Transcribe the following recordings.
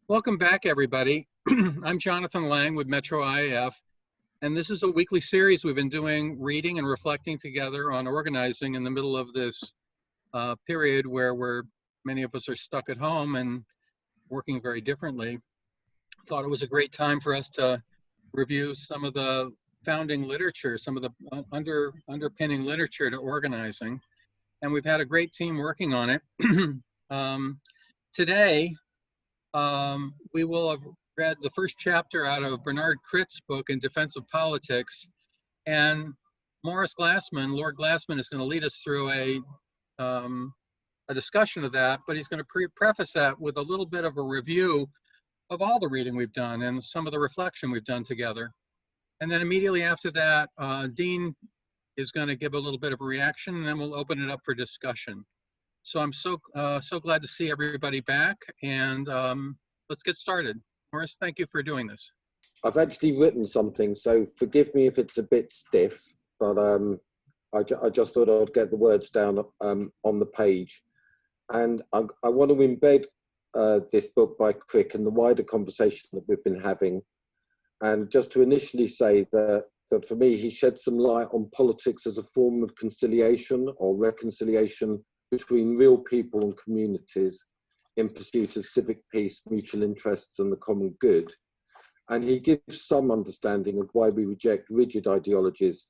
Welcome back, everybody. I'm Jonathan Lang with Metro IAF, and this is a weekly series we've been doing, reading and reflecting together on organizing in the middle of this period where many of us are stuck at home and working very differently. Thought it was a great time for us to review some of the founding literature, some of the underpinning literature to organizing, and we've had a great team working on it. Today, we will have read the first chapter out of Bernard Crick's book in Defense of Politics, and Maurice Glasman, Lord Glasman, is going to lead us through a discussion of that, but he's going to preface that with a little bit of a review of all the reading we've done and some of the reflection we've done together. And then immediately after that, Dean is going to give a little bit of a reaction, and then we'll open it up for discussion. So I'm so glad to see everybody back, and let's get started. Maurice, thank you for doing this. I've actually written something, so forgive me if it's a bit stiff, but I just thought I'd get the words down on the page. And I want to embed this book by Crick and the wider conversation that we've been having. And just to initially say that for me, he shed some light on politics as a form of conciliation or reconciliation between real people and communities in pursuit of civic peace, mutual interests, and the common good. And he gives some understanding of why we reject rigid ideologies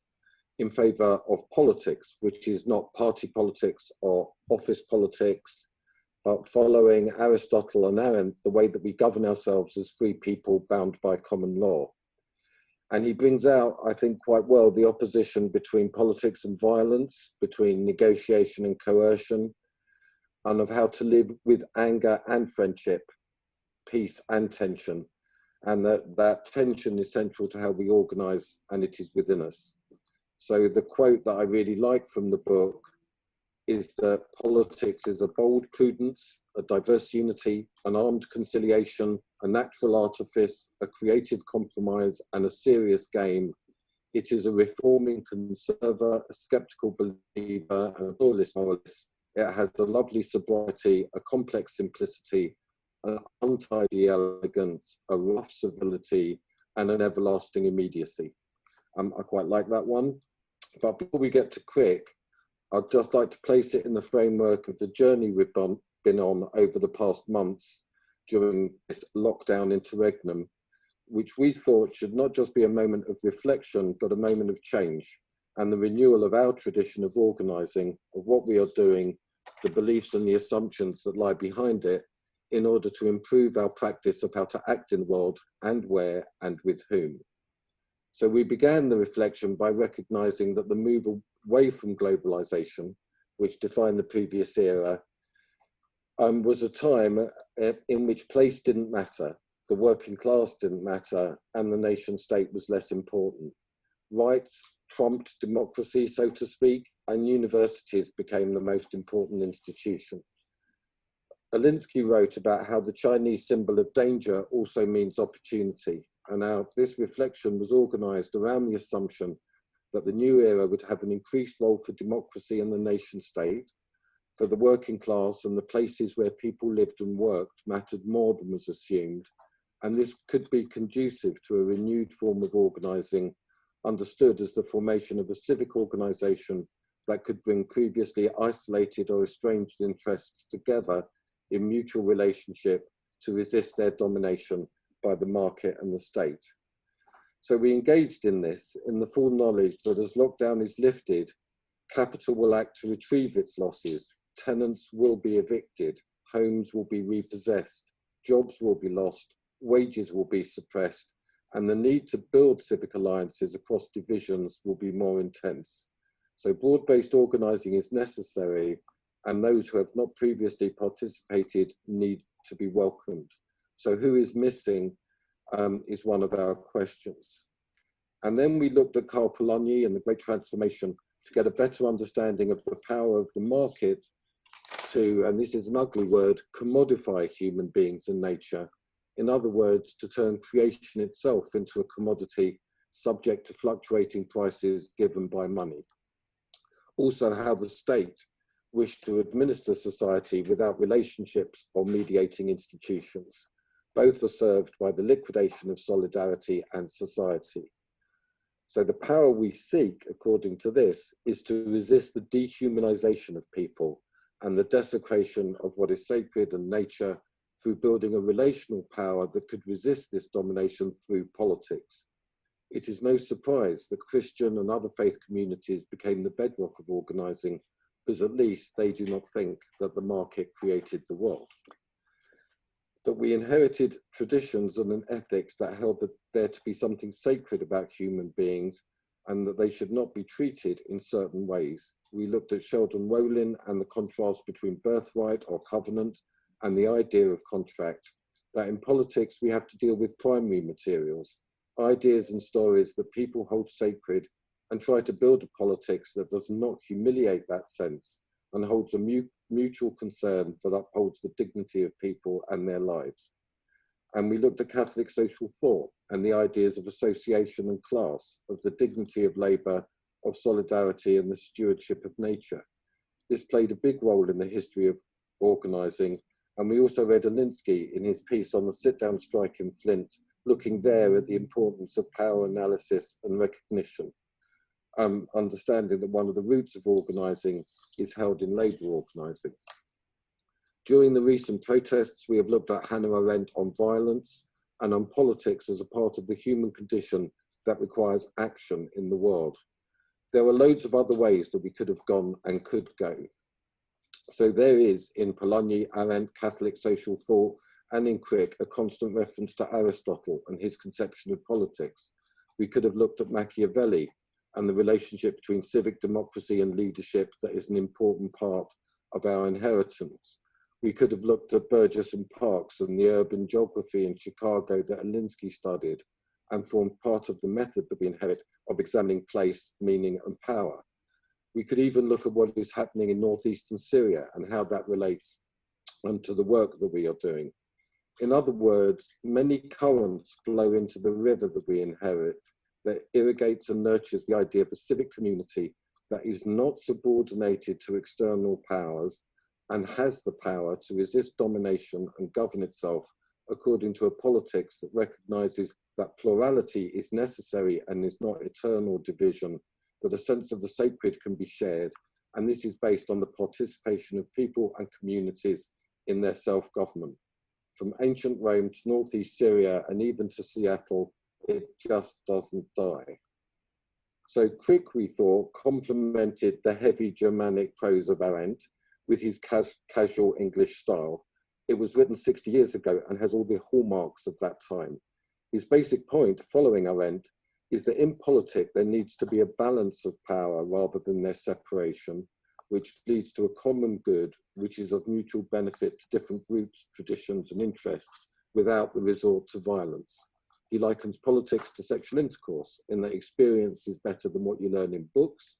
in favour of politics, which is not party politics or office politics, but following Aristotle and Arendt, the way that we govern ourselves as free people bound by common law. And he brings out, I think, quite well the opposition between politics and violence, between negotiation and coercion, and of how to live with anger and friendship, peace and tension. And that tension is central to how we organise, and it is within us. So the quote that I really like from the book is that politics is a bold prudence, a diverse unity, an armed conciliation, a natural artifice, a creative compromise, and a serious game. It is a reforming conserver, a skeptical believer, and a pluralist moralist. It has a lovely sobriety, a complex simplicity, an untidy elegance, a rough civility, and an everlasting immediacy. I quite like that one. But before we get to Crick, I'd just like to place it in the framework of the journey we've been on over the past months during this lockdown interregnum, which we thought should not just be a moment of reflection, but a moment of change and the renewal of our tradition of organising, of what we are doing, the beliefs and the assumptions that lie behind it, in order to improve our practice of how to act in the world and where and with whom. So we began the reflection by recognising that the move away from globalisation, which defined the previous era, was a time in which place didn't matter, the working class didn't matter, and the nation state was less important. Rights trumped democracy, so to speak, and universities became the most important institution. Alinsky wrote about how the Chinese symbol of danger also means opportunity, and how this reflection was organised around the assumption that the new era would have an increased role for democracy and the nation state, for the working class, and the places where people lived and worked mattered more than was assumed, and this could be conducive to a renewed form of organising, understood as the formation of a civic organisation that could bring previously isolated or estranged interests together in mutual relationship to resist their domination by the market and the state. So we engaged in this in the full knowledge that as lockdown is lifted, capital will act to retrieve its losses, tenants will be evicted, homes will be repossessed, jobs will be lost, wages will be suppressed, and the need to build civic alliances across divisions will be more intense. So broad-based organising is necessary, and those who have not previously participated need to be welcomed. So who is missing is one of our questions. And then we looked at Karl Polanyi and the Great Transformation to get a better understanding of the power of the market to, and this is an ugly word, commodify human beings and nature. In other words, to turn creation itself into a commodity subject to fluctuating prices given by money. Also, how the state wished to administer society without relationships or mediating institutions. Both are served by the liquidation of solidarity and society. So the power we seek, according to this, is to resist the dehumanization of people and the desecration of what is sacred and nature through building a relational power that could resist this domination through politics. It is no surprise that Christian and other faith communities became the bedrock of organizing, because at least they do not think that the market created the world. That we inherited traditions and an ethics that held that there to be something sacred about human beings and that they should not be treated in certain ways. We looked at Sheldon Rowling and the contrast between birthright or covenant and the idea of contract, that in politics we have to deal with primary materials, ideas and stories that people hold sacred, and try to build a politics that does not humiliate that sense and holds a mutual concern that upholds the dignity of people and their lives. And we looked at Catholic social thought and the ideas of association and class, of the dignity of labour, of solidarity and the stewardship of nature. This played a big role in the history of organising, and we also read Alinsky in his piece on the sit-down strike in Flint, looking there at the importance of power analysis and recognition, understanding that one of the roots of organising is held in labour organising. During the recent protests, we have looked at Hannah Arendt on violence and on politics as a part of the human condition that requires action in the world. There are loads of other ways that we could have gone and could go. So there is in Polanyi, Arendt, Catholic social thought, and in Crick, a constant reference to Aristotle and his conception of politics. We could have looked at Machiavelli and the relationship between civic democracy and leadership that is an important part of our inheritance. We could have looked at Burgess and Parks and the urban geography in Chicago that Alinsky studied and formed part of the method that we inherit of examining place, meaning, and power. We could even look at what is happening in northeastern Syria and how that relates to the work that we are doing. In other words, many currents flow into the river that we inherit that irrigates and nurtures the idea of a civic community that is not subordinated to external powers and has the power to resist domination and govern itself according to a politics that recognizes that plurality is necessary and is not eternal division, that a sense of the sacred can be shared, and this is based on the participation of people and communities in their self-government. From ancient Rome to northeast Syria and even to Seattle, it just doesn't die. So Crick, we thought, complemented the heavy Germanic prose of Arendt with his casual English style. It was written 60 years ago and has all the hallmarks of that time. His basic point, following Arendt, is that in politics there needs to be a balance of power rather than their separation, which leads to a common good, which is of mutual benefit to different groups, traditions, and interests without the resort to violence. He likens politics to sexual intercourse, in that experience is better than what you learn in books,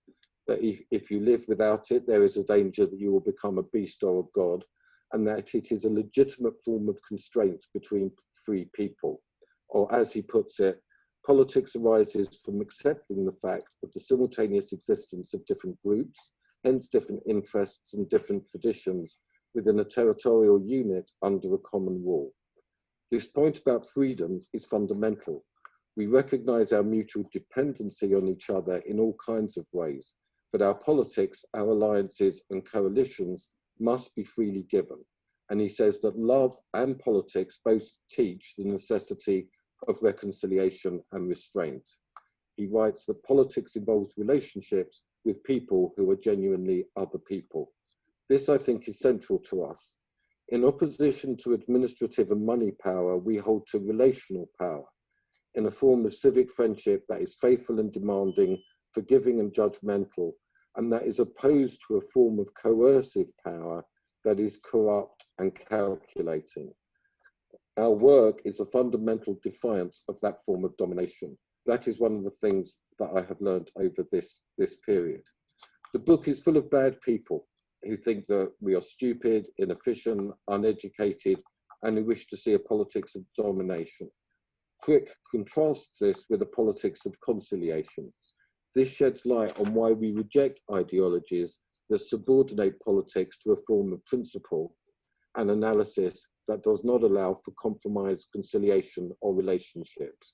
that if you live without it, there is a danger that you will become a beast or a god, and that it is a legitimate form of constraint between free people. Or as he puts it, politics arises from accepting the fact of the simultaneous existence of different groups, hence different interests and different traditions within a territorial unit under a common rule. This point about freedom is fundamental. We recognize our mutual dependency on each other in all kinds of ways, but our politics, our alliances and coalitions must be freely given. And he says that love and politics both teach the necessity of reconciliation and restraint. He writes that politics involves relationships with people who are genuinely other people. This, I think, is central to us. In opposition to administrative and money power, we hold to relational power in a form of civic friendship that is faithful and demanding, forgiving and judgmental, and that is opposed to a form of coercive power that is corrupt and calculating. Our work is a fundamental defiance of that form of domination. That is one of the things that I have learned over this period. The book is full of bad people who think that we are stupid, inefficient, uneducated, and who wish to see a politics of domination. Crick contrasts this with a politics of conciliation. This sheds light on why we reject ideologies that subordinate politics to a form of principle and analysis that does not allow for compromise, conciliation, or relationships.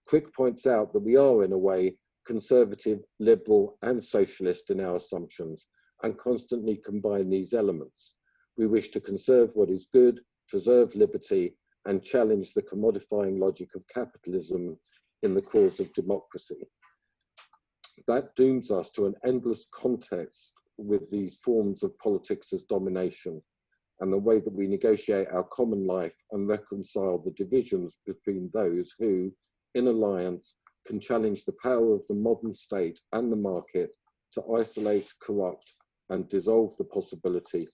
Crick points out that we are, in a way, conservative, liberal, and socialist in our assumptions, and constantly combine these elements. We wish to conserve what is good, preserve liberty, and challenge the commodifying logic of capitalism in the cause of democracy. That dooms us to an endless context with these forms of politics as domination, and the way that we negotiate our common life and reconcile the divisions between those who, in alliance, can challenge the power of the modern state and the market to isolate, corrupt, and dissolve the possibility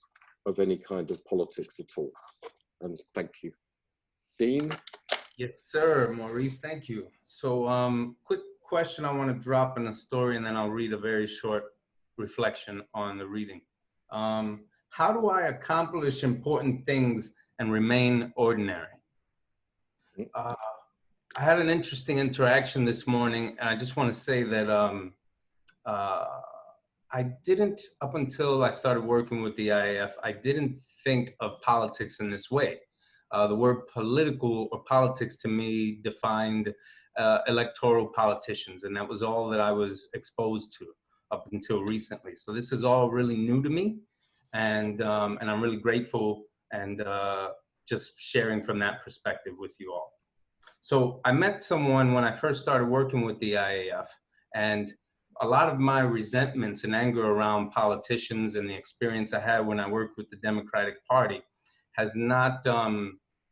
of any kind of politics at all. And thank you. Dean? Yes, sir, Maurice, thank you. So quick question I want to drop in a story, and then I'll read a very short reflection on the reading. How do I accomplish important things and remain ordinary? I had an interesting interaction this morning, and I just want to say that I didn't, up until I started working with the IAF, I didn't think of politics in this way. The word political or politics to me defined electoral politicians, and that was all that I was exposed to up until recently. So this is all really new to me, and I'm really grateful and just sharing from that perspective with you all. So I met someone when I first started working with the IAF, and a lot of my resentments and anger around politicians and the experience I had when I worked with the Democratic Party has not,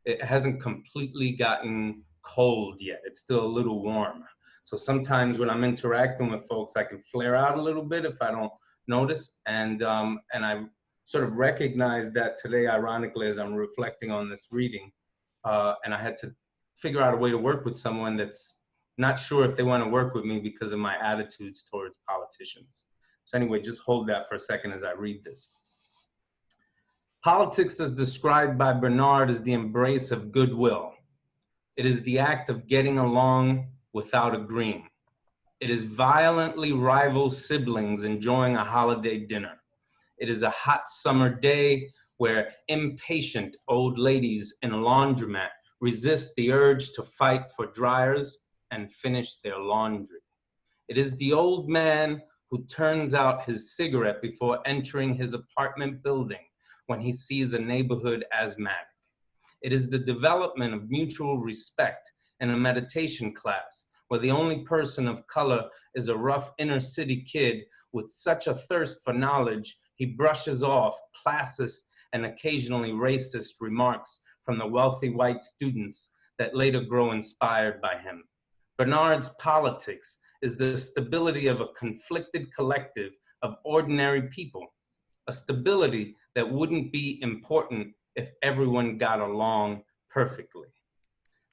it hasn't completely gotten cold yet. It's still a little warm. So sometimes when I'm interacting with folks, I can flare out a little bit if I don't notice. And I sort of recognize that today, ironically, as I'm reflecting on this reading, and I had to figure out a way to work with someone that's not sure if they want to work with me because of my attitudes towards politicians. So anyway, just hold that for a second as I read this. Politics, as described by Bernard, is the embrace of goodwill. It is the act of getting along without agreeing. It is violently rival siblings enjoying a holiday dinner. It is a hot summer day where impatient old ladies in a laundromat resist the urge to fight for dryers and finish their laundry. It is the old man who turns out his cigarette before entering his apartment building when he sees a neighborhood asthmatic. It is the development of mutual respect in a meditation class where the only person of color is a rough inner city kid with such a thirst for knowledge he brushes off classist and occasionally racist remarks from the wealthy white students that later grow inspired by him. Bernard's politics is the stability of a conflicted collective of ordinary people, a stability that wouldn't be important if everyone got along perfectly.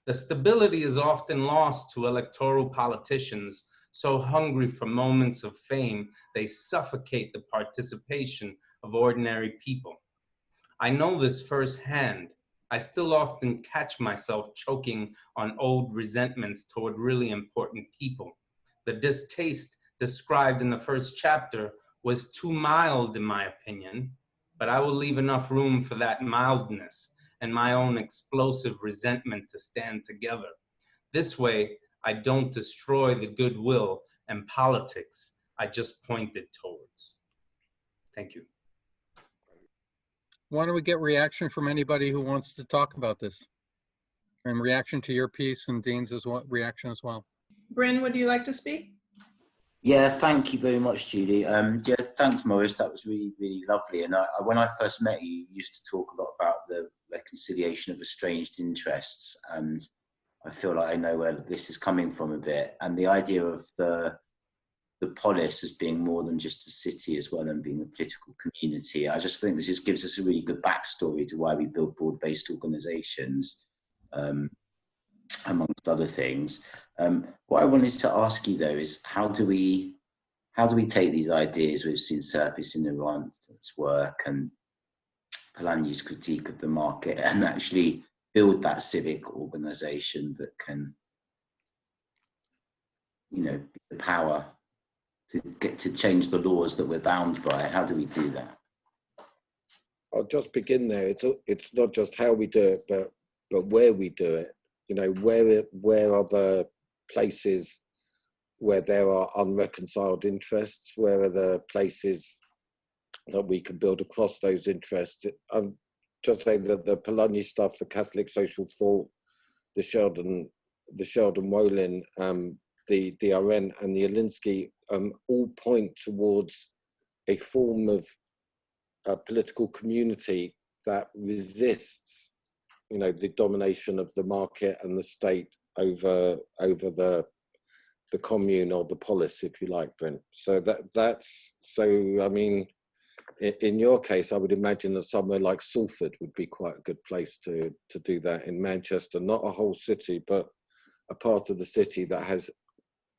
The stability is often lost to electoral politicians so hungry for moments of fame, they suffocate the participation of ordinary people. I know this firsthand. I still often catch myself choking on old resentments toward really important people. The distaste described in the first chapter was too mild in my opinion, but I will leave enough room for that mildness and my own explosive resentment to stand together. This way, I don't destroy the goodwill and politics I just pointed towards. Thank you. Why don't we get reaction from anybody who wants to talk about this? And reaction to your piece and Dean's reaction as well. Bryn, would you like to speak? Yeah, thank you very much, Judy. Yeah, thanks, Maurice. That was really, really lovely. And when I first met you, you used to talk a lot about the reconciliation of estranged interests. And I feel like I know where this is coming from a bit. And the idea of the polis as being more than just a city as well and being a political community. I just think this just gives us a really good backstory to why we build broad-based organizations, amongst other things. What I wanted to ask you though is how do we take these ideas we've seen surface in Iran's work and Polanyi's critique of the market and actually build that civic organization that can, you know, be the power to get to change the laws that we're bound by? How do we do that? I'll just begin there. It's not just how we do it, but where we do it. You know, where are the places where there are unreconciled interests? Where are the places that we can build across those interests? I'm just saying that the Polanyi stuff, the Catholic social thought, the Sheldon Wolin, the DRN and the Alinsky all point towards a form of political community that resists, you know, the domination of the market and the state over the commune or the polis, if you like, Brent. So I mean, in your case, I would imagine that somewhere like Salford would be quite a good place to do that in Manchester, not a whole city, but a part of the city that has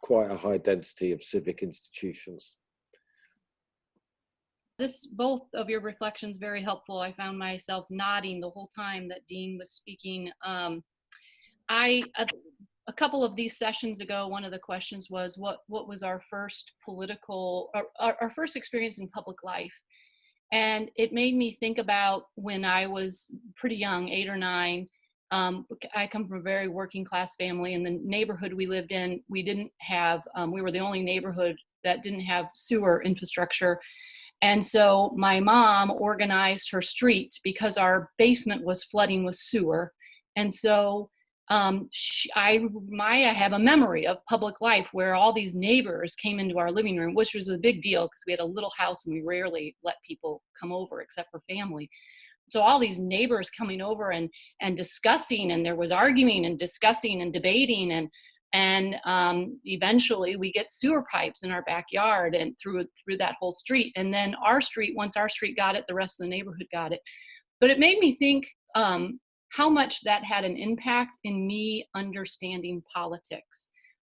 quite a high density of civic institutions. Both of your reflections very helpful. I found myself nodding the whole time that Dean was speaking. A couple of these sessions ago, one of the questions was what was our first our first experience in public life, and it made me think about when I was pretty young, 8 or 9. I come from a very working class family. In the neighborhood we lived in, we didn't have. We were the only neighborhood that didn't have sewer infrastructure. And so my mom organized her street because our basement was flooding with sewer. And so I have a memory of public life where all these neighbors came into our living room, which was a big deal because we had a little house and we rarely let people come over except for family. So all these neighbors coming over and discussing, and there was arguing and discussing and debating, and eventually we get sewer pipes in our backyard and through that whole street. And then once our street got it, the rest of the neighborhood got it. But it made me think how much that had an impact in me understanding politics.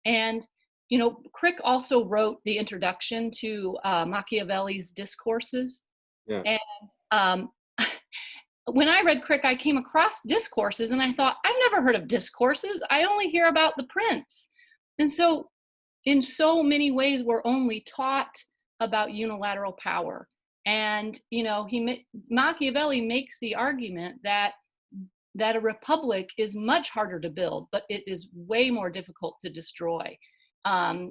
And, you know, Crick also wrote the introduction to Machiavelli's Discourses. Yeah. And when I read Crick, I came across Discourses and I thought, I've never heard of Discourses. I only hear about the Prince. And so in so many ways, we're only taught about unilateral power. And, you know, Machiavelli makes the argument that a republic is much harder to build, but it is way more difficult to destroy.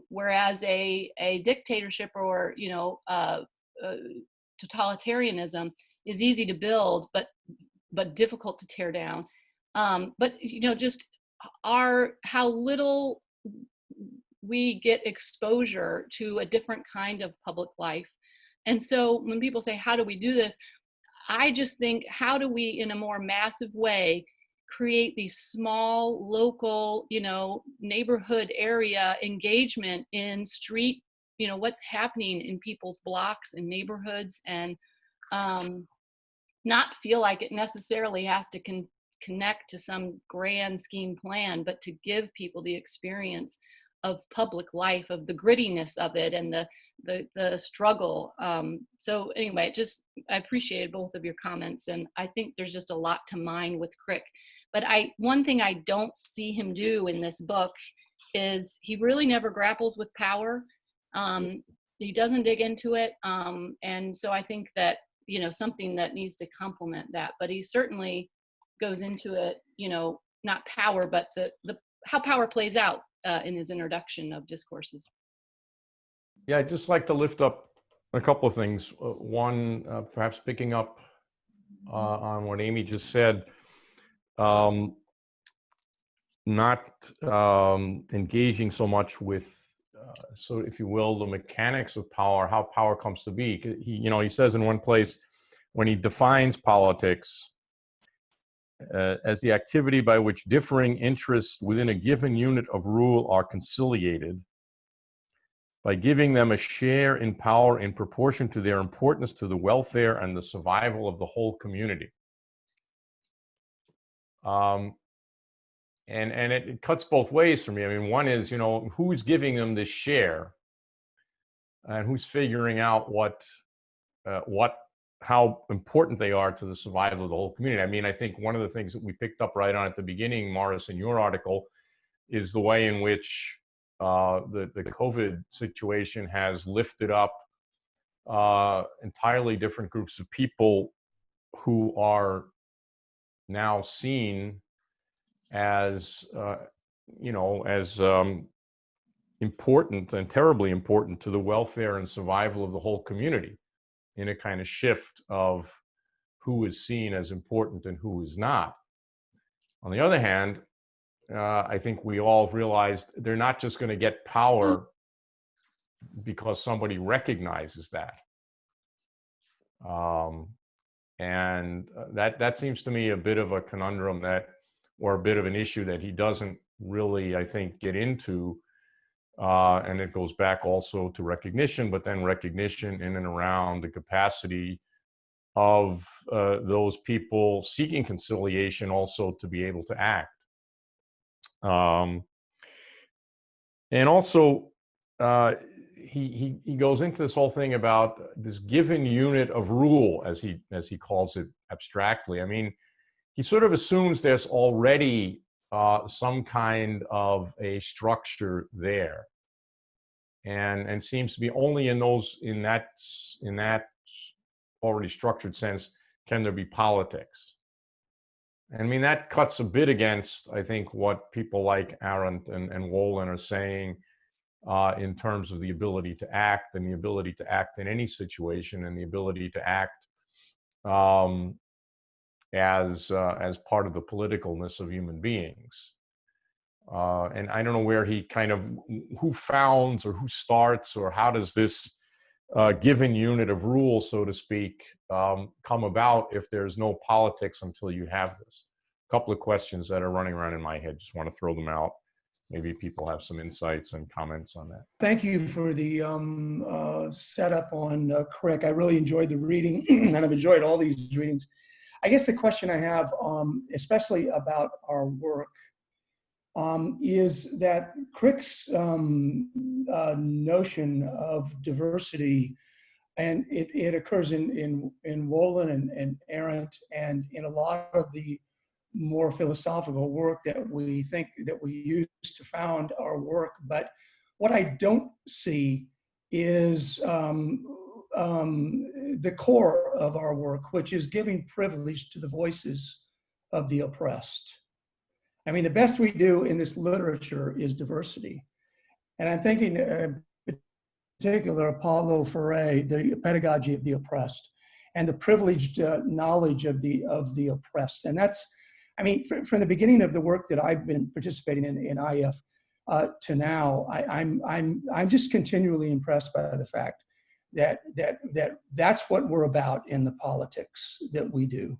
Whereas a dictatorship or, you know, totalitarianism is easy to build, but difficult to tear down. But, you know, just how little we get exposure to a different kind of public life. And so when people say, how do we do this? I just think, how do we, in a more massive way, create these small, local, you know, neighborhood area engagement in street, you know, what's happening in people's blocks and neighborhoods, and not feel like it necessarily has to connect to some grand scheme plan, but to give people the experience of public life, of the grittiness of it and the struggle. So anyway, I appreciated both of your comments, and I think there's just a lot to mine with Crick. But one thing I don't see him do in this book is he really never grapples with power. He doesn't dig into it. And so I think that, you know, something that needs to complement that, but he certainly goes into it, you know, not power, but how power plays out in his introduction of Discourses. Yeah, I'd just like to lift up a couple of things. One, perhaps picking up on what Amy just said, not engaging so much with, so if you will, the mechanics of power, how power comes to be. He says in one place, when he defines politics as the activity by which differing interests within a given unit of rule are conciliated by giving them a share in power in proportion to their importance to the welfare and the survival of the whole community. And it cuts both ways for me. I mean, one is, you know, who's giving them this share, and who's figuring out how important they are to the survival of the whole community. I mean, I think one of the things that we picked up right on at the beginning, Maurice, in your article, is the way in which the COVID situation has lifted up entirely different groups of people who are now seen as, as important and terribly important to the welfare and survival of the whole community, in a kind of shift of who is seen as important and who is not. On the other hand, I think we all realized they're not just going to get power because somebody recognizes that. And that seems to me a bit of a conundrum or a bit of an issue that he doesn't really, I think, get into. And it goes back also to recognition, but then recognition in and around the capacity of those people seeking conciliation also to be able to act. And also, he goes into this whole thing about this given unit of rule, as he calls it abstractly. I mean, he sort of assumes there's already some kind of a structure there, and seems to be only in that already structured sense can there be politics. I mean, that cuts a bit against, I think, what people like Arendt and Wolin are saying in terms of the ability to act, and the ability to act in any situation, and the ability to act as part of the politicalness of human beings. And I don't know where he who founds or who starts, or how does this given unit of rule, so to speak, come about if there's no politics until you have this? A couple of questions that are running around in my head. Just want to throw them out. Maybe people have some insights and comments on that. Thank you for the setup on Crick. I really enjoyed the reading, and I've enjoyed all these readings. I guess the question I have, especially about our work, is that Crick's notion of diversity, and it occurs in Wolin and Arendt, and in a lot of the more philosophical work that we think that we use to found our work. But what I don't see is the core of our work, which is giving privilege to the voices of the oppressed. I mean, the best we do in this literature is diversity. And I'm thinking in particular Paulo Freire, the pedagogy of the oppressed, and the privileged knowledge of the oppressed. And that's, I mean, from the beginning of the work that I've been participating in IAF to now, I'm just continually impressed by the fact that that's what we're about in the politics that we do,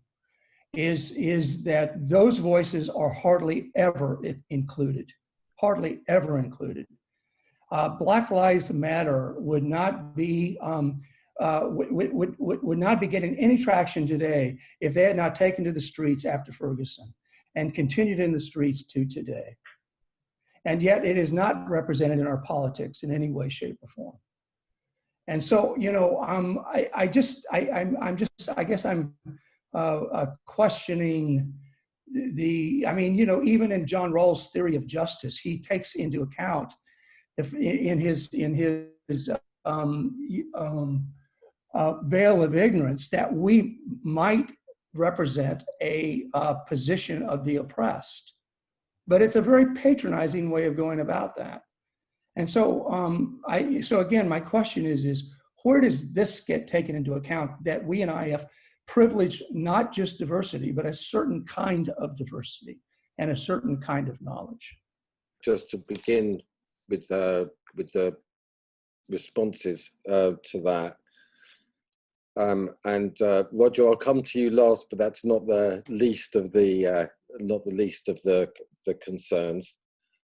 is that those voices are hardly ever included, hardly ever included. Black Lives Matter would not be would not be getting any traction today if they had not taken to the streets after Ferguson and continued in the streets to today. And yet it is not represented in our politics in any way, shape, or form. And so, you know, I guess I'm questioning I mean, you know, even in John Rawls' theory of justice, he takes into account in his veil of ignorance that we might represent a position of the oppressed, but it's a very patronizing way of going about that. And so, so again, my question is where does this get taken into account, that we in IAF privilege not just diversity, but a certain kind of diversity and a certain kind of knowledge? Just to begin with the responses to that. Roger, I'll come to you last, but that's not the least of the concerns.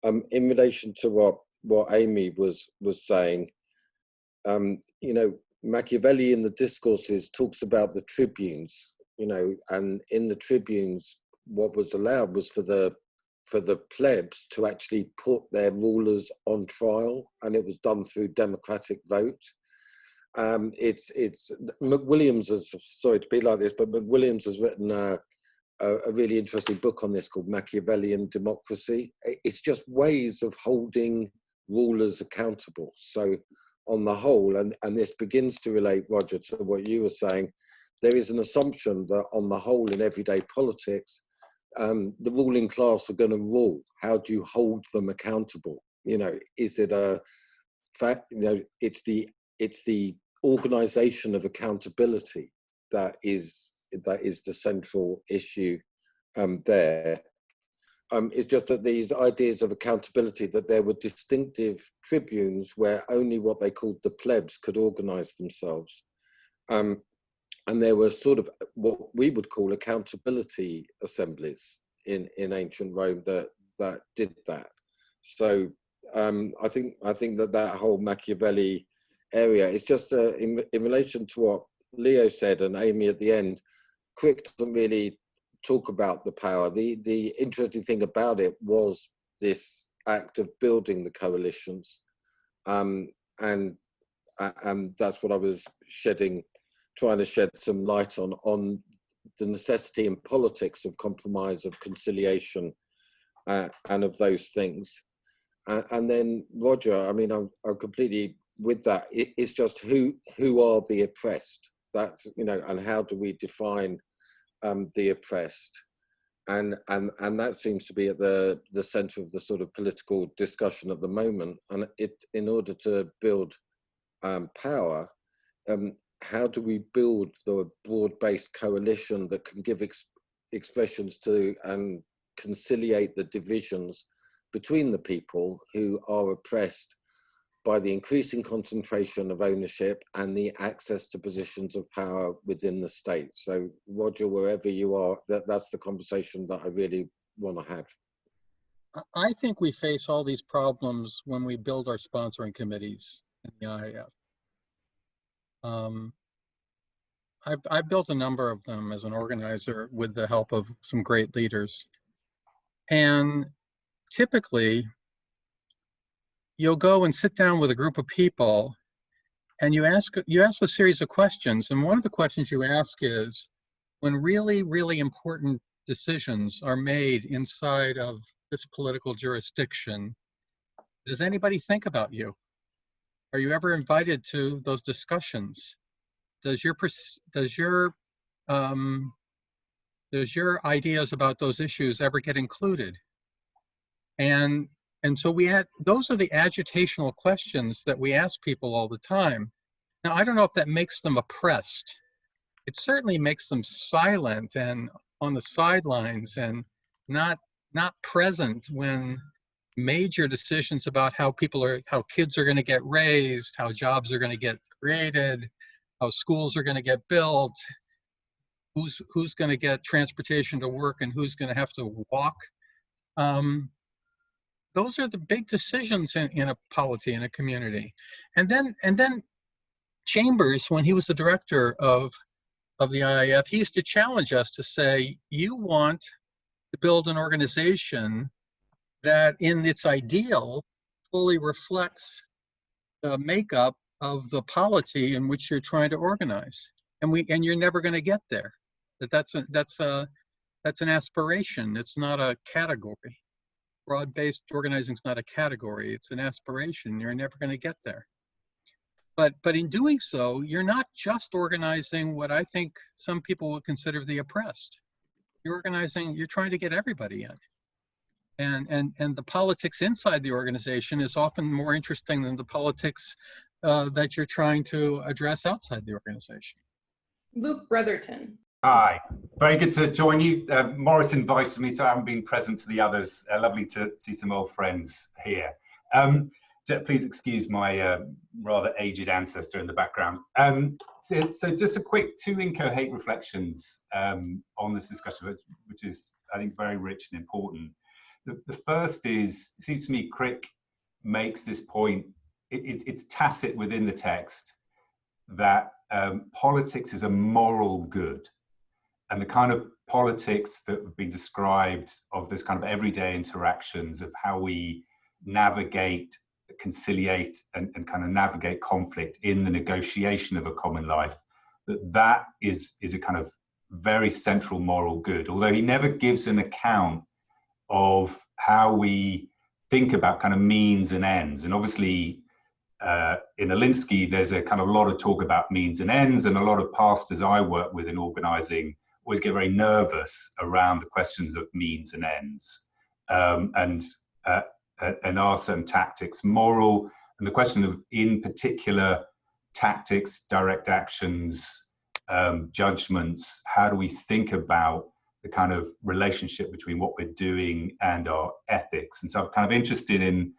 In relation to what Amy was saying, you know, Machiavelli in the Discourses talks about the tribunes, you know, and in the tribunes, what was allowed was for the plebs to actually put their rulers on trial, and it was done through democratic vote. It's McWilliams has, sorry to be like this, but McWilliams has written a really interesting book on this called Machiavellian Democracy. It's just ways of holding rulers accountable. So on the whole, and this begins to relate, Roger, to what you were saying, there is an assumption that on the whole in everyday politics, the ruling class are going to rule. How do you hold them accountable? You know, is it a fact? You know, it's the organisation of accountability that is the central issue there. It's just that these ideas of accountability, that there were distinctive tribunes where only what they called the plebs could organise themselves. And there were sort of what we would call accountability assemblies in ancient Rome that did that. So I think that whole Machiavelli area is just in relation to what Leo said and Amy at the end. Crick doesn't really talk about the power. The interesting thing about it was this act of building the coalitions, and that's what I was trying to shed some light on the necessity in politics of compromise, of conciliation, and of those things. And then Roger, I mean, I'm completely with that. It's just who are the oppressed? That's, you know, and how do we define the oppressed? And that seems to be at the center of the sort of political discussion at the moment. And in order to build power, how do we build the broad-based coalition that can give expressions to and conciliate the divisions between the people who are oppressed by the increasing concentration of ownership and the access to positions of power within the state? So Roger, wherever you are, that's the conversation that I really want to have. I think we face all these problems when we build our sponsoring committees in the IAF. I've built a number of them as an organizer with the help of some great leaders. And typically, you'll go and sit down with a group of people and you ask a series of questions. And one of the questions you ask is, when really, really important decisions are made inside of this political jurisdiction, does anybody think about you? Are you ever invited to those discussions? Does your ideas about those issues ever get included? And so those are the agitational questions that we ask people all the time. Now, I don't know if that makes them oppressed. It certainly makes them silent and on the sidelines and not present when major decisions about how kids are going to get raised, how jobs are going to get created, how schools are going to get built, who's going to get transportation to work and who's going to have to walk. Those are the big decisions in a polity, in a community. And then Chambers, when he was the director of the IAF, he used to challenge us to say, you want to build an organization that in its ideal fully reflects the makeup of the polity in which you're trying to organize. And you're never going to get there. That's an aspiration. It's not a category. Broad-based organizing is not a category. It's an aspiration. You're never going to get there. But in doing so, you're not just organizing what I think some people would consider the oppressed. You're trying to get everybody in. And the politics inside the organization is often more interesting than the politics that you're trying to address outside the organization. Luke Brotherton. Hi, very good to join you. Maurice invited me, so I haven't been present to the others. Lovely to see some old friends here. Please excuse my rather aged ancestor in the background. So just a quick 2 incoherent reflections on this discussion, which is, I think, very rich and important. The first is, it seems to me Crick makes this point, it's tacit within the text, that politics is a moral good. And the kind of politics that have been described of this kind of everyday interactions of how we navigate, conciliate, and kind of navigate conflict in the negotiation of a common life, that is a kind of very central moral good. Although he never gives an account of how we think about kind of means and ends. And obviously, in Alinsky, there's a kind of lot of talk about means and ends, and a lot of pastors I work with in organizing always get very nervous around the questions of means and ends, and are certain tactics moral, and the question of, in particular, tactics, direct actions, judgments. How do we think about the kind of relationship between what we're doing and our ethics? And so I'm kind of interested in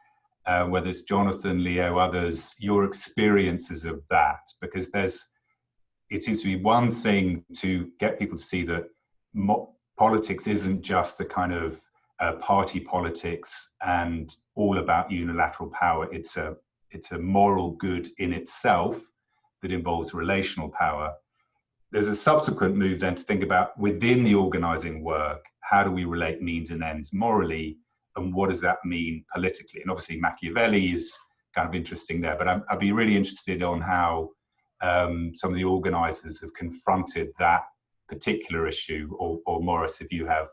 whether it's Jonathan, Leo, others, your experiences of that, because it seems to be one thing to get people to see that politics isn't just the kind of party politics and all about unilateral power. It's a moral good in itself that involves relational power. There's a subsequent move then to think about, within the organizing work, how do we relate means and ends morally, and what does that mean politically? And obviously Machiavelli is kind of interesting there, but I'd be really interested on how some of the organizers have confronted that particular issue, or Maurice, if you have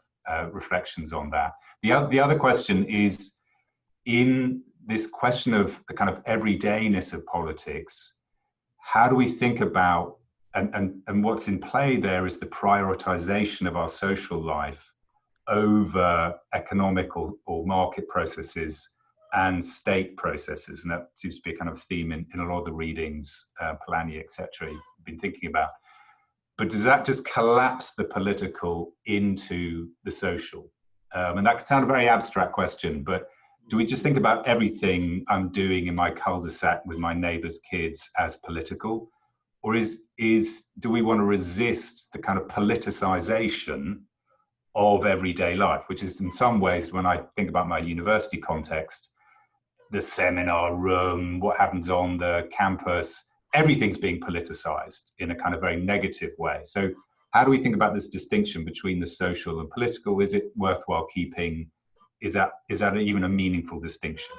reflections on that. The other question is, in this question of the kind of everydayness of politics, how do we think about, and what's in play there is the prioritization of our social life over economic or market processes and state processes. And that seems to be a kind of theme in a lot of the readings, Polanyi, et cetera, you've been thinking about. But does that just collapse the political into the social? And that could sound a very abstract question, but do we just think about everything I'm doing in my cul-de-sac with my neighbor's kids as political? Or do we want to resist the kind of politicization of everyday life, which is in some ways, when I think about my university context, the seminar room, what happens on the campus, everything's being politicized in a kind of very negative way. So how do we think about this distinction between the social and political? Is it worthwhile keeping? Is that even a meaningful distinction?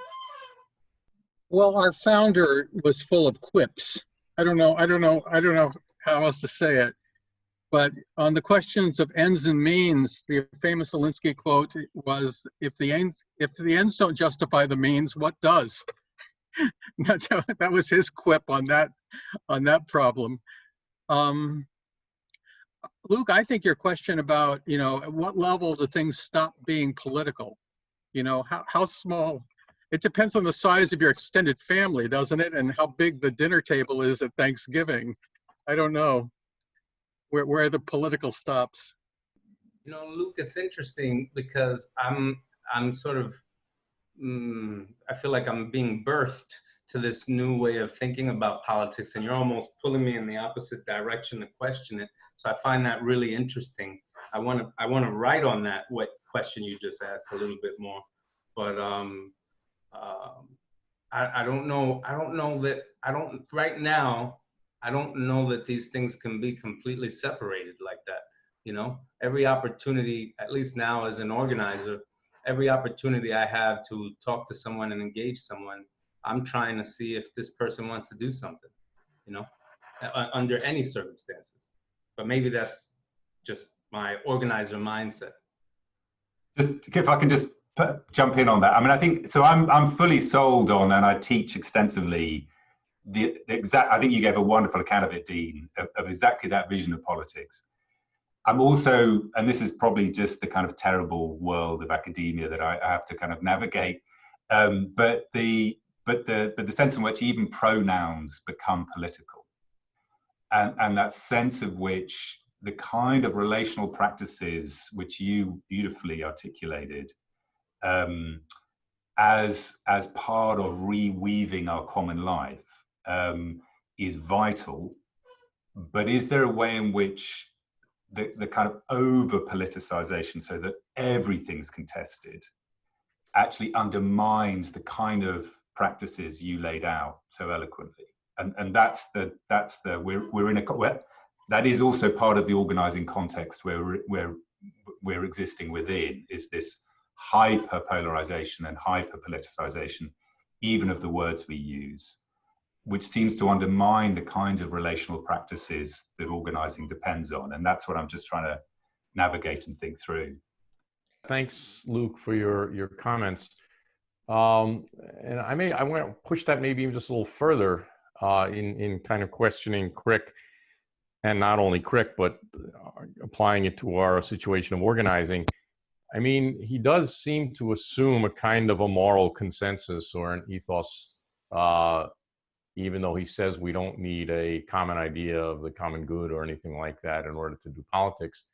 Well, our founder was full of quips. I don't know how else to say it. But on the questions of ends and means, the famous Alinsky quote was, if the ends don't justify the means, what does? That was his quip on that problem. Luke, I think your question about, at what level do things stop being political? How small, it depends on the size of your extended family, doesn't it? And how big the dinner table is at Thanksgiving. I don't know where the political stops. Luke, it's interesting because I'm sort of, I feel like I'm being birthed to this new way of thinking about politics, and you're almost pulling me in the opposite direction to question it. So I find that really interesting. I want to write on that, what question you just asked, a little bit more. But I don't know that right now. I don't know that these things can be completely separated like that. Every opportunity, at least now as an organizer, every opportunity I have to talk to someone and engage someone, I'm trying to see if this person wants to do something, under any circumstances. But maybe that's just my organizer mindset. Just if I can just jump in on that. I mean, I think, so I'm fully sold on, and I teach extensively, I think you gave a wonderful account of it, Dean, of exactly that vision of politics. I'm also, and this is probably just the kind of terrible world of academia that I have to kind of navigate, but the sense in which even pronouns become political, and that sense of which the kind of relational practices which you beautifully articulated as part of reweaving our common life is vital. But is there a way in which the kind of over politicization, so that everything's contested, actually undermines the kind of practices you laid out so eloquently? And that's we're in that is also part of the organizing context where we're existing within, is this hyper polarization and hyper politicization, even of the words we use, which seems to undermine the kinds of relational practices that organizing depends on. And that's what I'm just trying to navigate and think through. Thanks, Luke, for your comments. And I want to push that maybe even just a little further in kind of questioning Crick, and not only Crick, but applying it to our situation of organizing. I mean, he does seem to assume a kind of a moral consensus or an ethos, even though he says we don't need a common idea of the common good or anything like that in order to do politics.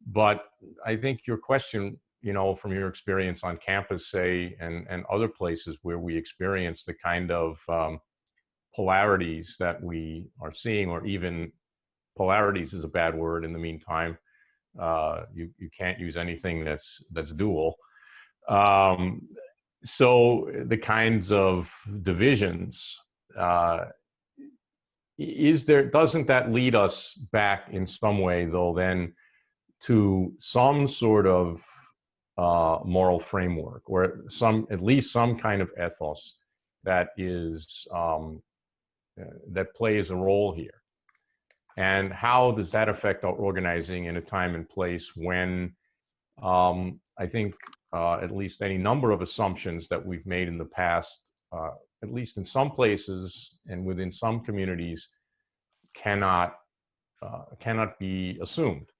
But I think your question, you know, from your experience on campus, say, and other places where we experience the kind of polarities that we are seeing, or even polarities is a bad word in the meantime. You can't use anything that's dual. So the kinds of divisions, doesn't that lead us back in some way, though, then to some sort of moral framework, or at least some kind of ethos that is that plays a role here? And how does that affect our organizing in a time and place when I think at least any number of assumptions that we've made in the past, at least in some places and within some communities, cannot be assumed.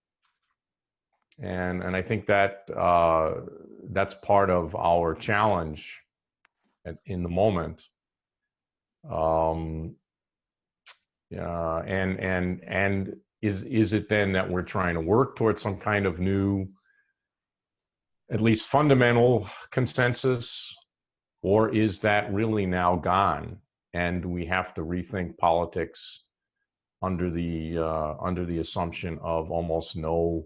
And I think that that's part of our challenge in the moment. And is it then that we're trying to work towards some kind of new, at least fundamental consensus, or is that really now gone and we have to rethink politics under the assumption of almost no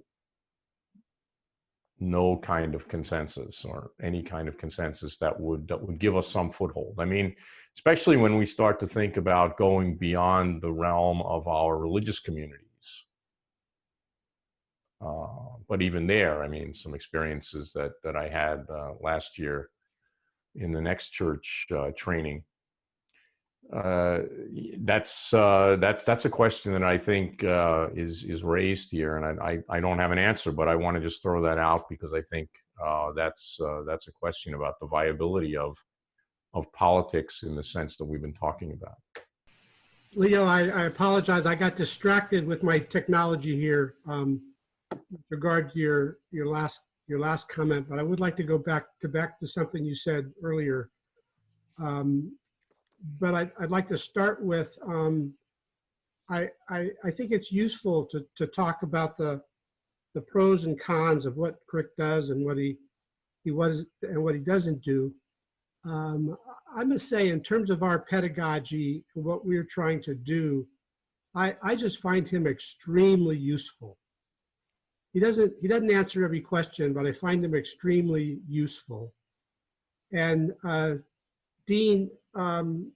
kind of consensus, or any kind of consensus that would give us some foothold? I mean, especially when we start to think about going beyond the realm of our religious communities. But even there, I mean, some experiences that I had last year in the Next Church training. That's a question that I think is raised here, and I don't have an answer, but I want to just throw that out because I think that's a question about the viability of politics in the sense that we've been talking about. Leo, I apologize. I got distracted with my technology here with regard to your last comment, but I would like to go back to something you said earlier. But I'd like to start with, I think it's useful to talk about the pros and cons of what Crick does and what he doesn't do. I must say, in terms of our pedagogy, what we're trying to do, I just find him extremely useful. He doesn't answer every question, but I find him extremely useful. And Dean, one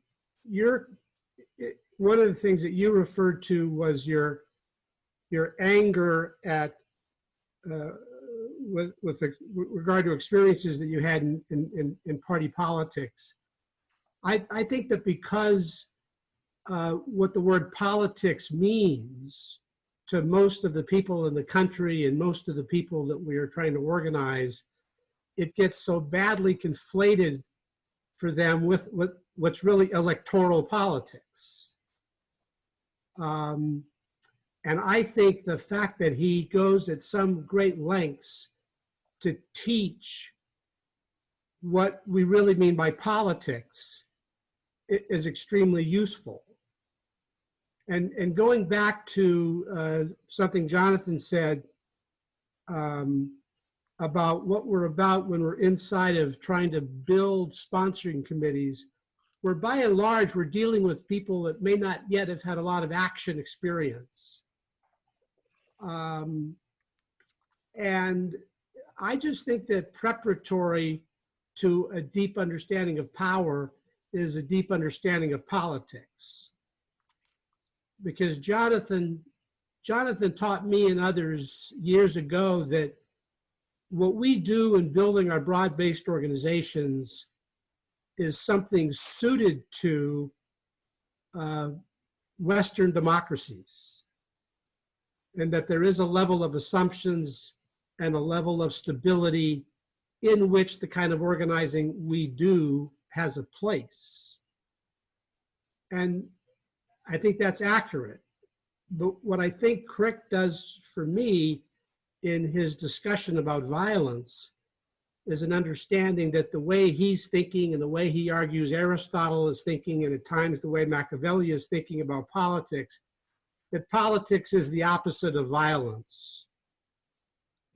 of the things that you referred to was your anger at with regard to experiences that you had in party politics. I think that because what the word politics means to most of the people in the country and most of the people that we are trying to organize, it gets so badly conflated for them with what's really electoral politics. And I think the fact that he goes at some great lengths to teach what we really mean by politics is extremely useful. And going back to something Jonathan said about what we're about when we're inside of trying to build sponsoring committees, where by and large, we're dealing with people that may not yet have had a lot of action experience. And I just think that preparatory to a deep understanding of power is a deep understanding of politics. Because Jonathan taught me and others years ago that what we do in building our broad-based organizations is something suited to Western democracies, and that there is a level of assumptions and a level of stability in which the kind of organizing we do has a place. And I think that's accurate. But what I think Crick does for me in his discussion about violence is an understanding that the way he's thinking and the way he argues Aristotle is thinking, and at times the way Machiavelli is thinking about politics, that politics is the opposite of violence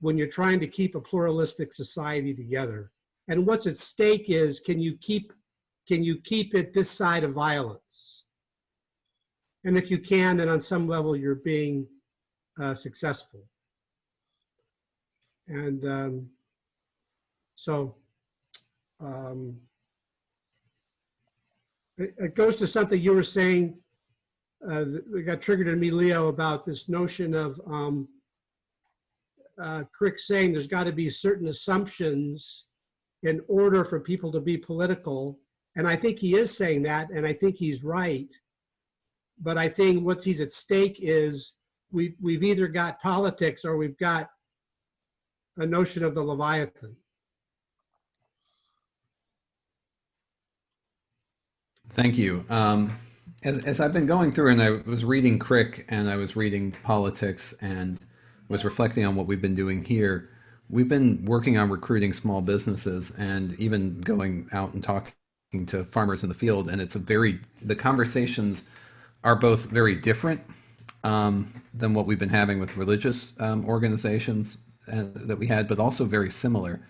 when you're trying to keep a pluralistic society together. And what's at stake is, can you keep it this side of violence? And if you can, then on some level you're being successful. And it goes to something you were saying that got triggered in me, Leo, about this notion of Crick saying there's got to be certain assumptions in order for people to be political. And I think he is saying that, and I think he's right. But I think what's at stake is we've either got politics or we've got a notion of the Leviathan. Thank you. As I've been going through, and I was reading Crick and I was reading politics and was reflecting on what we've been doing here, we've been working on recruiting small businesses and even going out and talking to farmers in the field. And the conversations are both very different than what we've been having with religious organizations that we had, but also very similar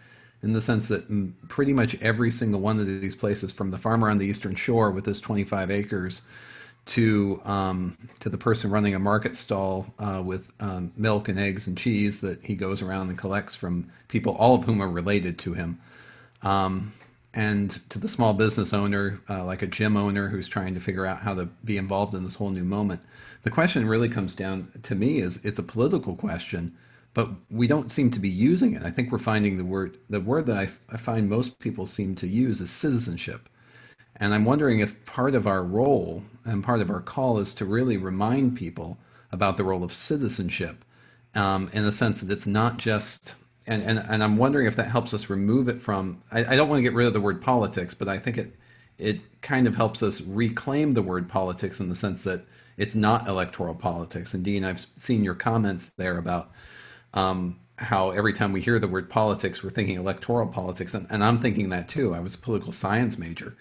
in the sense that pretty much every single one of these places, from the farmer on the Eastern Shore with his 25 acres to the person running a market stall with milk and eggs and cheese that he goes around and collects from people, all of whom are related to him, and to the small business owner, like a gym owner who's trying to figure out how to be involved in this whole new moment. The question really comes down to me is it's a political question, but we don't seem to be using it. I think we're finding the word that I find most people seem to use is citizenship. And I'm wondering if part of our role and part of our call is to really remind people about the role of citizenship, in the sense that it's not just, and I'm wondering if that helps us remove it from, I don't want to get rid of the word politics, but I think it kind of helps us reclaim the word politics in the sense that it's not electoral politics. And Dean, I've seen your comments there about how every time we hear the word politics, we're thinking electoral politics. And I'm thinking that too. I was a political science major.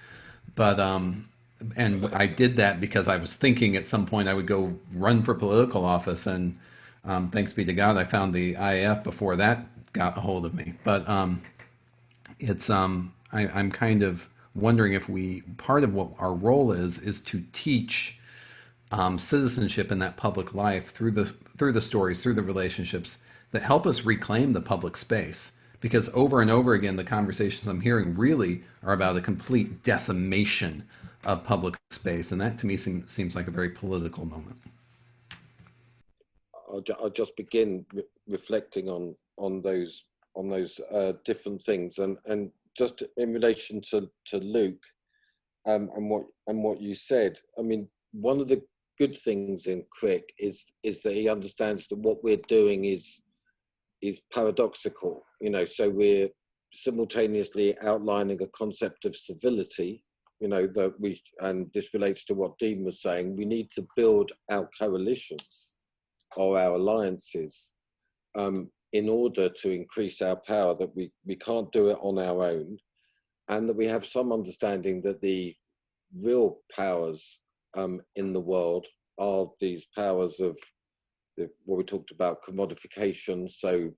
But, and I did that because I was thinking at some point I would go run for political office. And thanks be to God, I found the IAF before that got a hold of me. But I'm kind of wondering if part of what our role is to teach citizenship in that public life through the stories, through the relationships that help us reclaim the public space. Because over and over again, the conversations I'm hearing really are about a complete decimation of public space. And that to me seems like a very political moment. I'll just begin reflecting on those different things, and just in relation to Luke and what you said. I mean, one of the good things in Crick is that he understands that what we're doing is paradoxical, so we're simultaneously outlining a concept of civility, and this relates to what Dean was saying. We need to build our coalitions or our alliances in order to increase our power, that we can't do it on our own, and that we have some understanding that the real powers in the world are these powers of what we talked about, commodification, so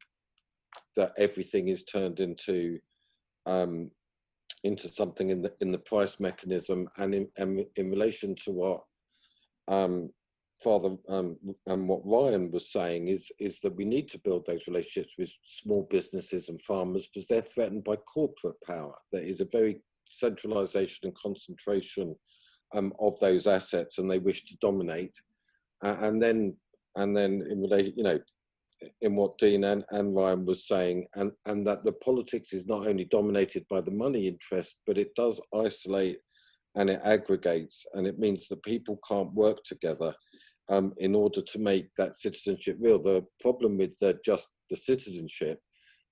that everything is turned into something in the price mechanism. And in relation to what Father and what Ryan was saying is that we need to build those relationships with small businesses and farmers, because they're threatened by corporate power. There is a very centralization and concentration of those assets, and they wish to dominate. And then in relation, in what Dean and Ryan was saying, and that the politics is not only dominated by the money interest, but it does isolate and it aggregates, and it means that people can't work together in order to make that citizenship real. The problem with just the citizenship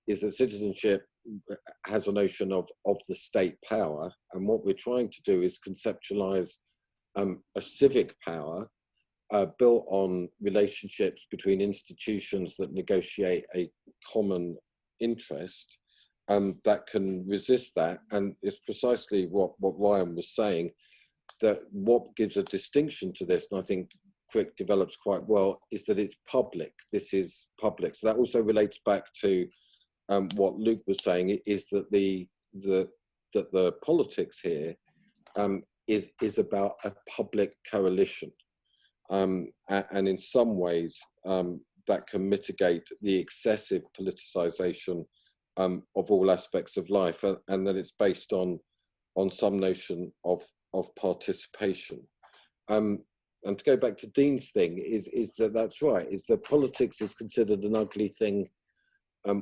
is that citizenship has a notion of the state power, and what we're trying to do is conceptualize a civic power built on relationships between institutions that negotiate a common interest that can resist that. And it's precisely what Ryan was saying, that what gives a distinction to this, and I think Crick develops quite well, is that it's public. This is public. So that also relates back to what Luke was saying, is that the politics here is about a public coalition. And in some ways, that can mitigate the excessive politicization of all aspects of life, and that it's based on some notion of participation. And to go back to Dean's thing, is that's right, is that politics is considered an ugly thing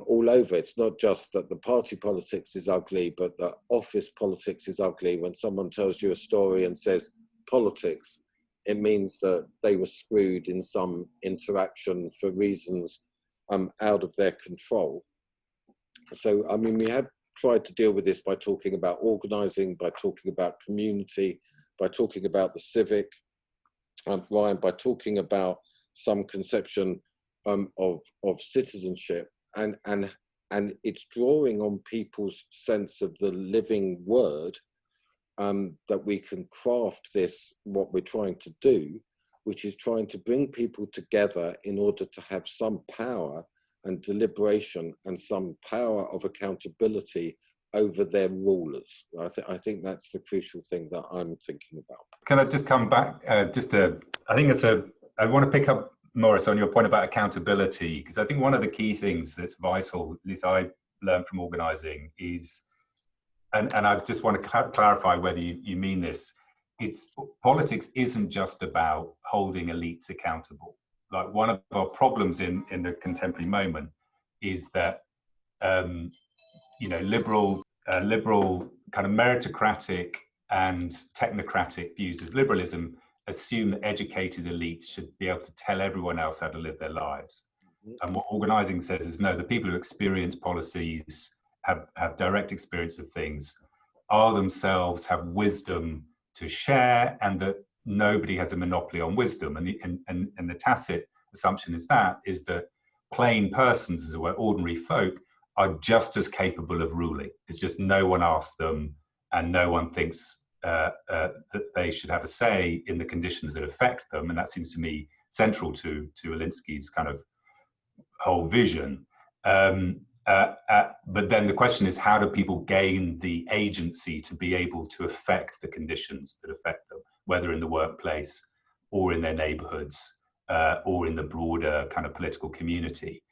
all over. It's not just that the party politics is ugly, but the office politics is ugly. When someone tells you a story and says politics, it means that they were screwed in some interaction for reasons out of their control. So, I mean, we have tried to deal with this by talking about organizing, by talking about community, by talking about the civic, Ryan, by talking about some conception of citizenship, and it's drawing on people's sense of the living word, that we can craft this, what we're trying to do, which is trying to bring people together in order to have some power and deliberation and some power of accountability over their rulers. I think that's the crucial thing that I'm thinking about. Can I just come back? I want to pick up, Maurice, on your point about accountability, because I think one of the key things that's vital, at least I learned from organising, is, and I just want to clarify whether you mean this, politics isn't just about holding elites accountable. Like, one of our problems in the contemporary moment is that liberal kind of meritocratic and technocratic views of liberalism assume that educated elites should be able to tell everyone else how to live their lives. And what organising says is, no, the people who experience policies, have direct experience of things, are themselves have wisdom to share, and that nobody has a monopoly on wisdom. And the tacit assumption is that plain persons, as it were, ordinary folk, are just as capable of ruling. It's just no one asks them, and no one thinks that they should have a say in the conditions that affect them. And that seems to me central to Alinsky's kind of whole vision. But then the question is, how do people gain the agency to be able to affect the conditions that affect them, whether in the workplace or in their neighborhoods or in the broader kind of political community?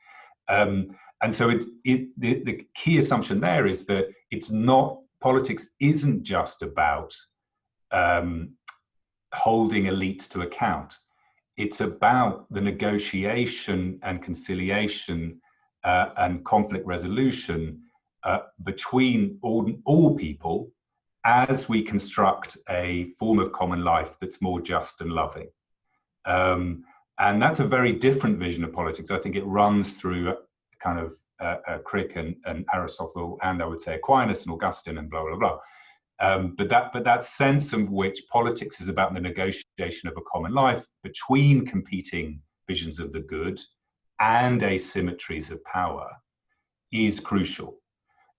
And so the key assumption there is that politics isn't just about holding elites to account. It's about the negotiation and conciliation and conflict resolution between all people as we construct a form of common life that's more just and loving. And that's a very different vision of politics. I think it runs through kind of Crick and Aristotle, and I would say Aquinas and Augustine and blah, blah, blah. But that sense in which politics is about the negotiation of a common life between competing visions of the good and asymmetries of power is crucial.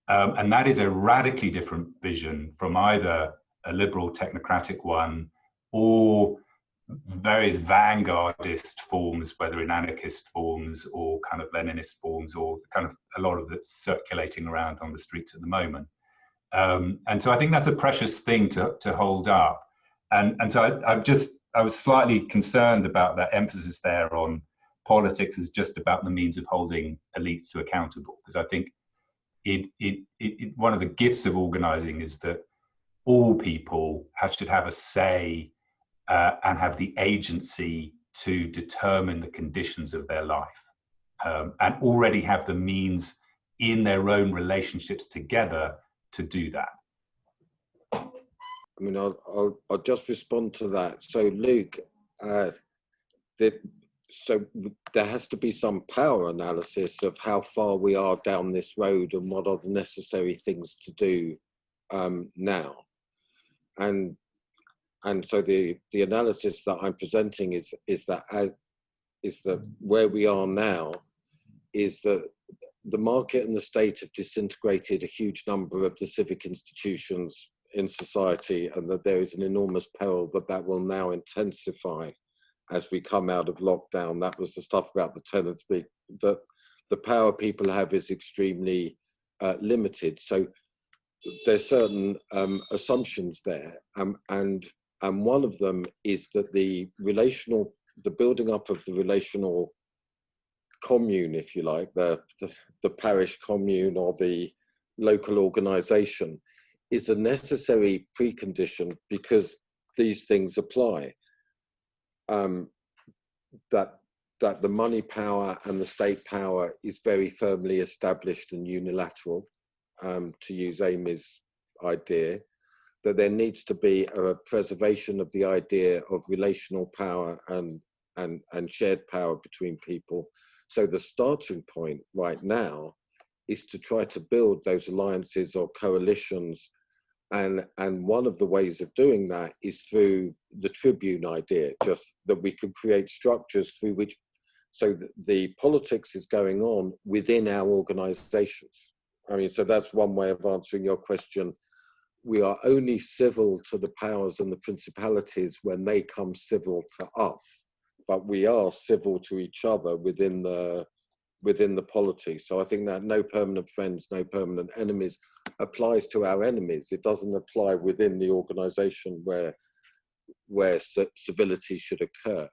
And that is a radically different vision from either a liberal technocratic one or various vanguardist forms, whether in anarchist forms or kind of Leninist forms, or kind of a lot of that's circulating around on the streets at the moment. And so I think that's a precious thing to hold up. And so I was slightly concerned about that emphasis there on politics as just about the means of holding elites to accountable, because I think one of the gifts of organizing is that all people should have a say and have the agency to determine the conditions of their life, and already have the means in their own relationships together to do that. I mean, I'll just respond to that. So, Luke, there has to be some power analysis of how far we are down this road and what are the necessary things to do now. And so the analysis that I'm presenting is that where we are now is that the market and the state have disintegrated a huge number of the civic institutions in society, and that there is an enormous peril that will now intensify as we come out of lockdown. That was the stuff about the tenants, that the power people have is extremely limited. So there's certain assumptions there, and one of them is that the building up of the relational commune, if you like, the parish commune or the local organization, is a necessary precondition, because these things apply. That the money power and the state power is very firmly established and unilateral, to use Amy's idea, that there needs to be a preservation of the idea of relational power and shared power between people. So the starting point right now is to try to build those alliances or coalitions. And one of the ways of doing that is through the tribune idea, just that we can create structures through which, so the politics is going on within our organizations. I mean, so that's one way of answering your question. We are only civil to the powers and the principalities when they come civil to us, but we are civil to each other within the polity. So I think that no permanent friends, no permanent enemies applies to our enemies. It doesn't apply within the organization where civility should occur.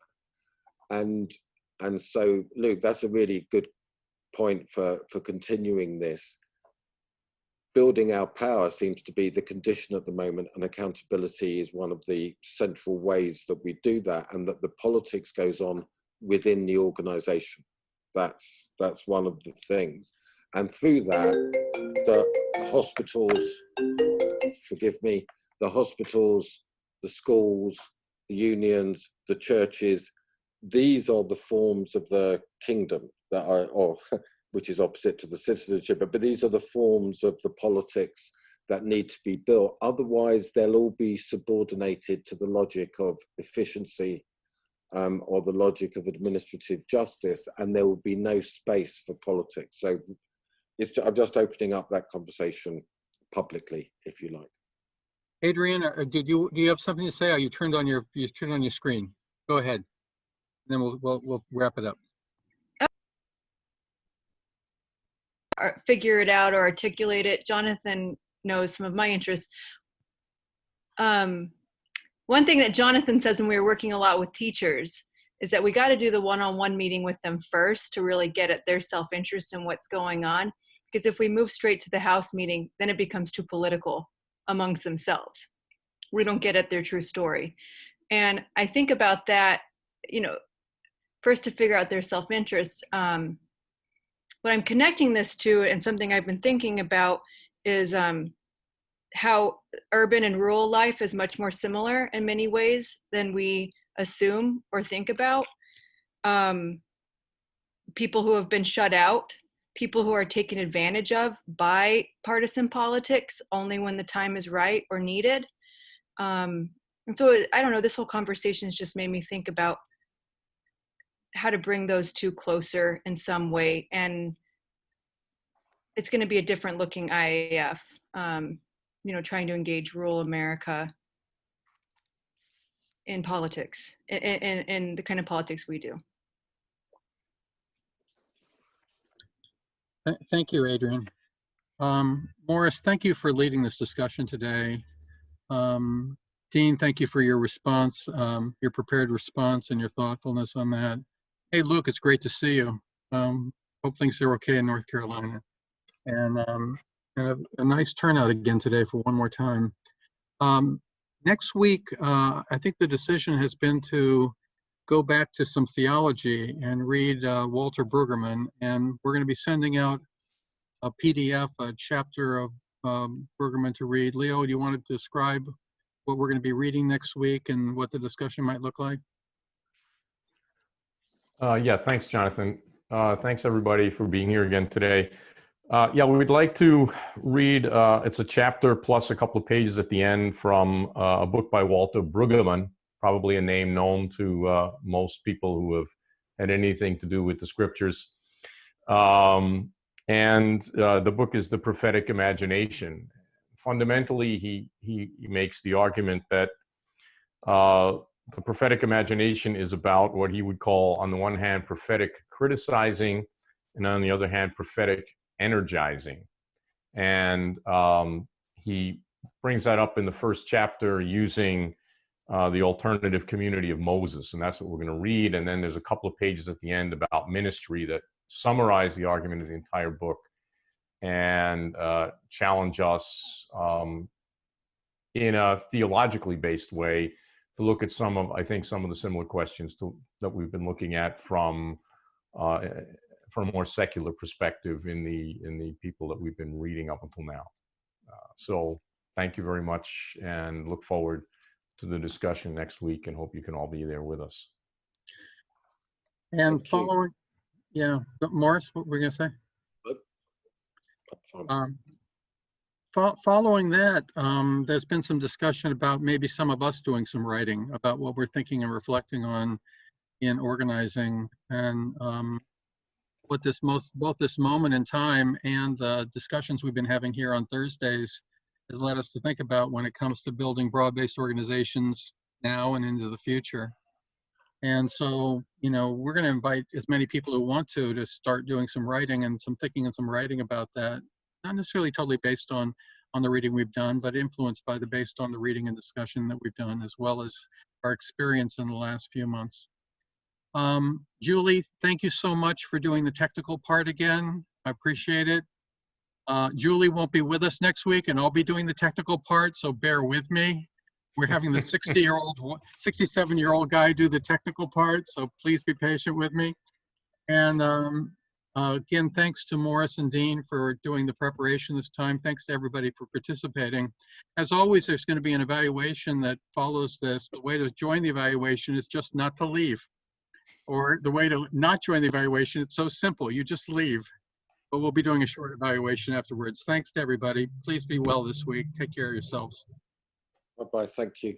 And so, Luke, that's a really good point for continuing this. Building our power seems to be the condition at the moment, and accountability is one of the central ways that we do that, and that the politics goes on within the organization. That's one of the things. And through that, the hospitals, forgive me, the hospitals, the schools, the unions, the churches, these are the forms of the kingdom that are, which is opposite to the citizenship, but these are the forms of the politics that need to be built. Otherwise, they'll all be subordinated to the logic of efficiency or the logic of administrative justice, and there will be no space for politics. So I'm just opening up that conversation publicly, if you like. Adrian, do you have something to say? Are you turned on your screen? Go ahead, and then we'll wrap it up. Figure it out or articulate it. Jonathan knows some of my interests. One thing that Jonathan says when we were working a lot with teachers is that we got to do the one-on-one meeting with them first to really get at their self-interest and what's going on. Because if we move straight to the house meeting, then it becomes too political amongst themselves. We don't get at their true story. And I think about that, first to figure out their self-interest. What I'm connecting this to, and something I've been thinking about, is how urban and rural life is much more similar in many ways than we assume or think about. People who have been shut out, people who are taken advantage of by partisan politics only when the time is right or needed. And so, I don't know, this whole conversation has just made me think about how to bring those two closer in some way. And it's going to be a different looking IAF, trying to engage rural America in politics, in the kind of politics we do. Thank you, Adrian. Maurice, thank you for leading this discussion today. Dean, thank you for your response, your prepared response and your thoughtfulness on that. Hey, Luke, it's great to see you. Hope things are okay in North Carolina. And a nice turnout again today for one more time. Next week, I think the decision has been to go back to some theology and read Walter Brueggemann, and we're going to be sending out a PDF, a chapter of Brueggemann to read. Leo, do you want to describe what we're going to be reading next week and what the discussion might look like? Yeah, thanks, Jonathan. Thanks, everybody, for being here again today. Yeah, we would like to read, it's a chapter plus a couple of pages at the end from a book by Walter Brueggemann, probably a name known to most people who have had anything to do with the scriptures. The book is The Prophetic Imagination. Fundamentally, he makes the argument that the prophetic imagination is about what he would call, on the one hand, prophetic criticizing, and on the other hand, prophetic energizing. And he brings that up in the first chapter using the alternative community of Moses. And that's what we're going to read. And then there's a couple of pages at the end about ministry that summarize the argument of the entire book and challenge us in a theologically based way to look at some of the similar questions that we've been looking at from a more secular perspective in the people that we've been reading up until now. So thank you very much, and look forward to the discussion next week, and hope you can all be there with us. And following, yeah, Maurice, what were you going to say? Following that, there's been some discussion about maybe some of us doing some writing about what we're thinking and reflecting on in organizing, and what both this moment in time and the discussions we've been having here on Thursdays has led us to think about when it comes to building broad-based organizations now and into the future. And so, we're going to invite as many people who want to start doing some writing and some thinking and some writing about that. Not necessarily totally based on the reading we've done, but influenced based on the reading and discussion that we've done, as well as our experience in the last few months. Julie, thank you so much for doing the technical part again. I appreciate it. Julie won't be with us next week, and I'll be doing the technical part, so bear with me. We're having the 67-year-old guy do the technical part, so please be patient with me. And again, thanks to Maurice and Dean for doing the preparation this time. Thanks to everybody for participating. As always, there's going to be an evaluation that follows this. The way to join the evaluation is just not to leave. Or the way to not join the evaluation, it's so simple, you just leave. But we'll be doing a short evaluation afterwards. Thanks to everybody. Please be well this week. Take care of yourselves. Bye-bye. Thank you.